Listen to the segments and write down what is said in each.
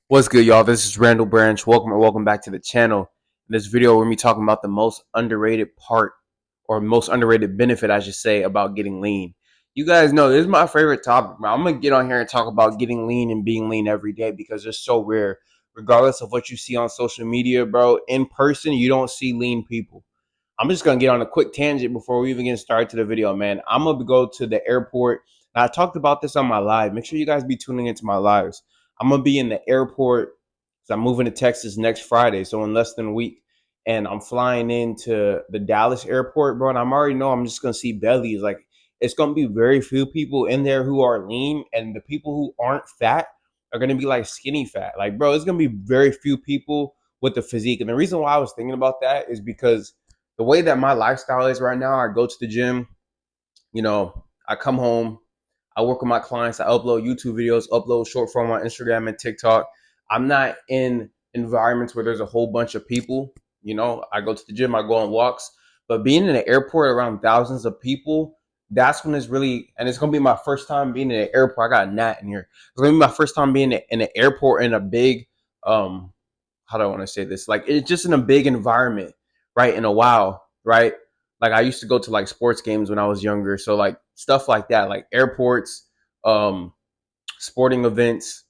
What's good, y'all? This is Randall Branch. Welcome back to the channel. In this video, we're going to be talking about the most underrated part or most underrated benefit, I should say, about getting lean. You guys know this is my favorite topic, man. I'm going to get on here and talk about getting lean and being lean every day because it's so rare. Regardless of what you see on social media, bro, in person, you don't see lean people. I'm just gonna get on a quick tangent before we even get started to the video, man. I'm gonna go to the airport. And I talked about this on my live. Make sure you guys be tuning into my lives. I'm gonna be in the airport because I'm moving to Texas next Friday, so in less than a week. And I'm flying into the Dallas airport, bro. And I'm already know I'm just gonna see bellies. Like it's gonna be very few people in there who are lean, and the people who aren't fat are gonna be like skinny fat. Like, bro, it's gonna be very few people with the physique. And the reason why I was thinking about that is because the way that my lifestyle is right now, I go to the gym, I come home, I work with my clients, I upload YouTube videos, upload short form on Instagram and TikTok. I'm not in environments where there's a whole bunch of people. I go to the gym, I go on walks, but being in an airport around thousands of people, that's when it's really, and it's gonna be my first time being in an airport. I got a gnat in here. It's gonna be my first time being in an airport in a big, how do I want to say this? Like it's just in a big environment, right? In a while, right? Like I used to go to like sports games when I was younger, so like stuff like that, like airports, um, sporting events,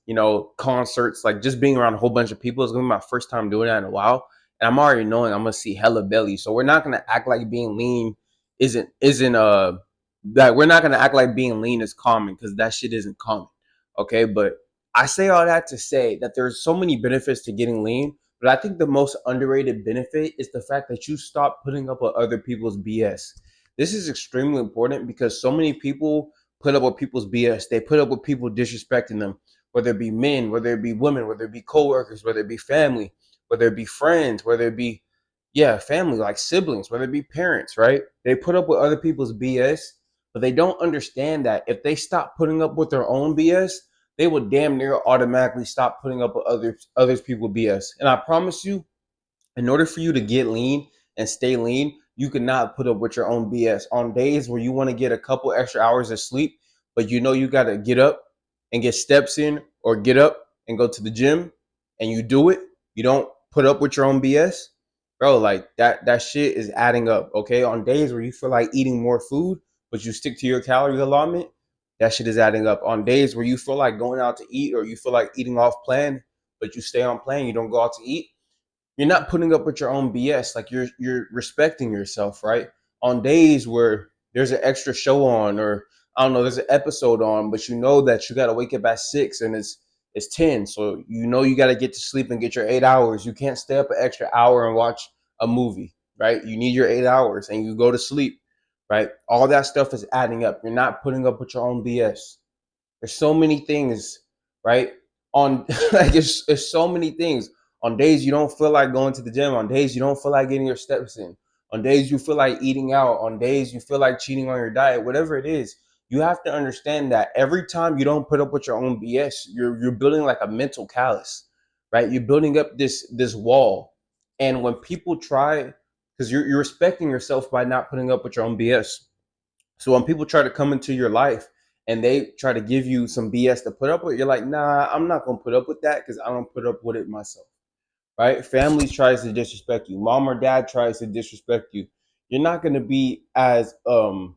concerts, like just being around a whole bunch of people is gonna be my first time doing that in a while, and I'm already knowing I'm gonna see hella belly. So we're not gonna act like being lean isn't that we're not gonna act like being lean is common because that shit isn't common, okay? But I say all that to say that there's so many benefits to getting lean, but I think the most underrated benefit is the fact that you stop putting up with other people's BS. This is extremely important because so many people put up with people's BS. They put up with people disrespecting them, whether it be men, whether it be women, whether it be coworkers, whether it be family, whether it be friends, whether it be, yeah, family, like siblings, whether it be parents, right? They put up with other people's BS, but they don't understand that if they stop putting up with their own BS, they would damn near automatically stop putting up with others people BS. And I promise you, in order for you to get lean and stay lean, you cannot put up with your own BS. On days where you want to get a couple extra hours of sleep, but you got to get up and get steps in or get up and go to the gym and you do it, you don't put up with your own BS, bro, like that shit is adding up, okay? On days where you feel like eating more food, but you stick to your calorie allotment, that shit is adding up. On days where you feel like going out to eat or you feel like eating off plan, but you stay on plan, you don't go out to eat, you're not putting up with your own BS. Like you're respecting yourself, right? On days where there's an extra show on, or I don't know, there's an episode on, but you know that you got to wake up at 6 and it's 10, so you got to get to sleep and get your 8 hours. You can't stay up an extra hour and watch a movie, right? You need your 8 hours, and you go to sleep, right? All that stuff is adding up. You're not putting up with your own BS. There's so many things, right? On like it's so many things. On days you don't feel like going to the gym, on days you don't feel like getting your steps in, on days you feel like eating out, on days you feel like cheating on your diet, whatever it is, you have to understand that every time you don't put up with your own BS, you're building like a mental callus, right? You're building up this wall. And when people try, because you're respecting yourself by not putting up with your own BS. So when people try to come into your life and they try to give you some BS to put up with, you're like, nah, I'm not gonna put up with that because I don't put up with it myself. Right? Family tries to disrespect you. Mom or dad tries to disrespect you. You're not gonna be as you're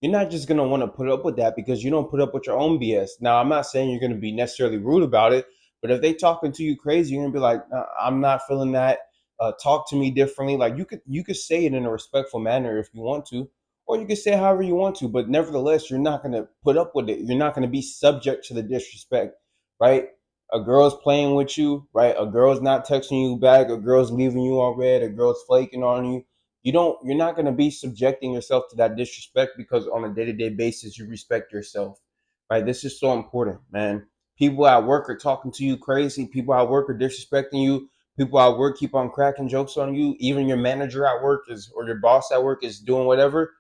not just gonna want to put up with that because you don't put up with your own BS. Now, I'm not saying you're gonna be necessarily rude about it, but if they talking to you crazy, you're gonna be like, I'm not feeling that. Talk to me differently. Like you could say it in a respectful manner if you want to, or you could say however you want to. But nevertheless, you're not gonna put up with it. You're not gonna be subject to the disrespect, right? A girl's playing with you, right? A girl's not texting you back. A girl's leaving you on red. A girl's flaking on you. You're not going to be subjecting yourself to that disrespect because on a day-to-day basis you respect yourself, right? This is so important, man. People at work are talking to you crazy. People at work are disrespecting you. People at work keep on cracking jokes on you. Even your manager at work is, or your boss at work is doing whatever.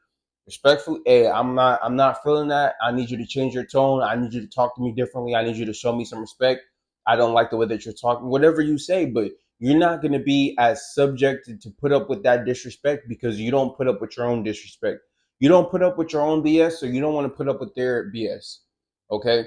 Respectfully, hey, I'm not feeling that. I need you to change your tone. I need you to talk to me differently. I need you to show me some respect. I don't like the way that you're talking, whatever you say, but you're not going to be as subjected to put up with that disrespect because you don't put up with your own disrespect. You don't put up with your own BS, so you don't want to put up with their BS. Okay?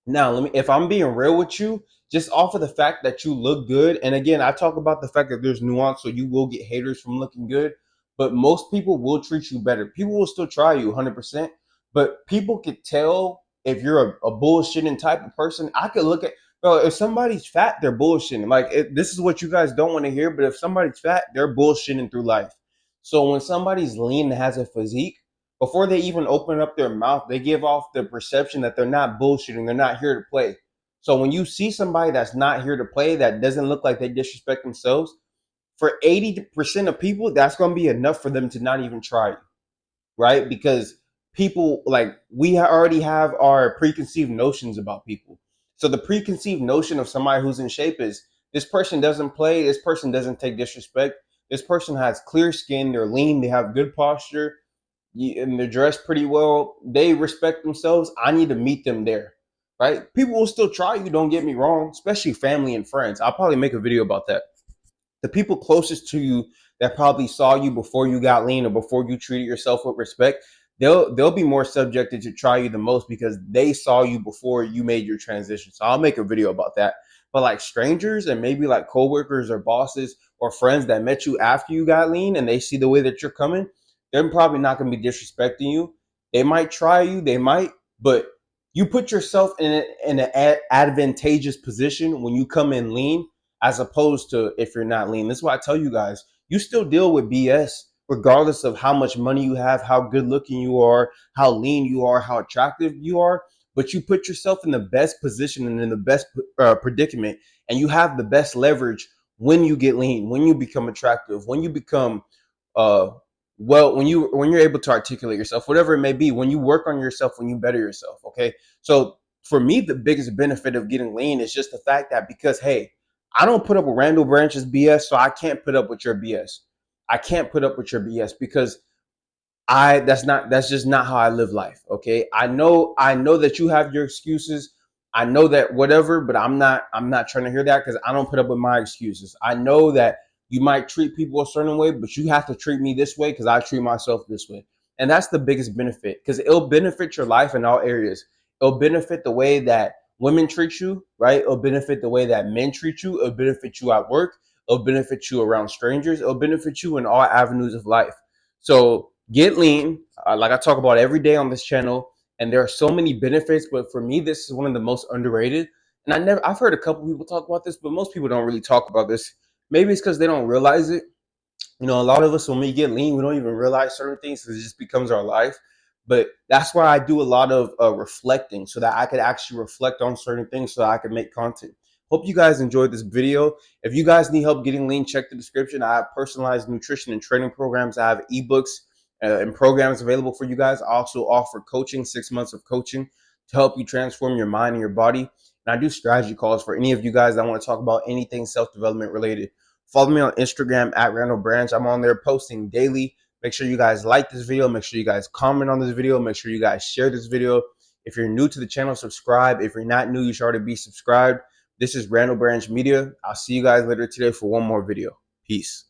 Now, if I'm being real with you, just off of the fact that you look good, and again, I talk about the fact that there's nuance, so you will get haters from looking good, but most people will treat you better. People will still try you 100%, but people could tell if you're a bullshitting type of person. I could look at, bro, if somebody's fat, they're bullshitting. Like, this is what you guys don't want to hear, but if somebody's fat, they're bullshitting through life. So when somebody's lean and has a physique, before they even open up their mouth, they give off the perception that they're not bullshitting. They're not here to play. So when you see somebody that's not here to play, that doesn't look like they disrespect themselves, for 80% of people, that's going to be enough for them to not even try you, right? Because people, like, we already have our preconceived notions about people. So the preconceived notion of somebody who's in shape is this person doesn't play, this person doesn't take disrespect, this person has clear skin, they're lean, they have good posture, and they're dressed pretty well. They respect themselves. I need to meet them there, right? People will still try you. Don't get me wrong, especially family and friends. I'll probably make a video about that. The people closest to you that probably saw you before you got lean or before you treated yourself with respect, they'll be more subjected to try you the most because they saw you before you made your transition. So I'll make a video about that. But like strangers and maybe like coworkers or bosses or friends that met you after you got lean and they see the way that you're coming, they're probably not going to be disrespecting you. They might try you, they might, but you put yourself in an advantageous position when you come in lean as opposed to if you're not lean. This is why I tell you guys, you still deal with BS regardless of how much money you have, how good looking you are, how lean you are, how attractive you are. But you put yourself in the best position and in the best predicament, and you have the best leverage when you get lean, when you become attractive, when you become uh well, when you're able to articulate yourself, whatever it may be, when you work on yourself, when you better yourself. Okay, so for me, the biggest benefit of getting lean is just the fact that, because hey, I don't put up with Randall Branch's BS, so I can't put up with your BS. I can't put up with your BS because that's just not how I live life. Okay. I know that you have your excuses. I know that whatever, but I'm not trying to hear that because I don't put up with my excuses. I know that you might treat people a certain way, but you have to treat me this way because I treat myself this way. And that's the biggest benefit because it'll benefit your life in all areas. It'll benefit the way that women treat you, right? It'll benefit the way that men treat you. It'll benefit you at work. It'll benefit you around strangers. It'll benefit you in all avenues of life. So get lean, like I talk about every day on this channel, and there are so many benefits. But for me, this is one of the most underrated. And I've heard a couple people talk about this, but most people don't really talk about this. Maybe it's because they don't realize it. A lot of us, when we get lean, we don't even realize certain things because it just becomes our life. But that's why I do a lot of reflecting so that I could actually reflect on certain things so that I can make content. Hope you guys enjoyed this video. If you guys need help getting lean, check the description. I have personalized nutrition and training programs. I have ebooks and programs available for you guys. I also offer coaching, 6 months of coaching to help you transform your mind and your body. And I do strategy calls for any of you guys that want to talk about anything self-development related. Follow me on Instagram at Randall Branch. I'm on there posting daily. Make sure you guys like this video. Make sure you guys comment on this video. Make sure you guys share this video. If you're new to the channel, subscribe. If you're not new, you should already be subscribed. This is Randall Branch Media. I'll see you guys later today for one more video. Peace.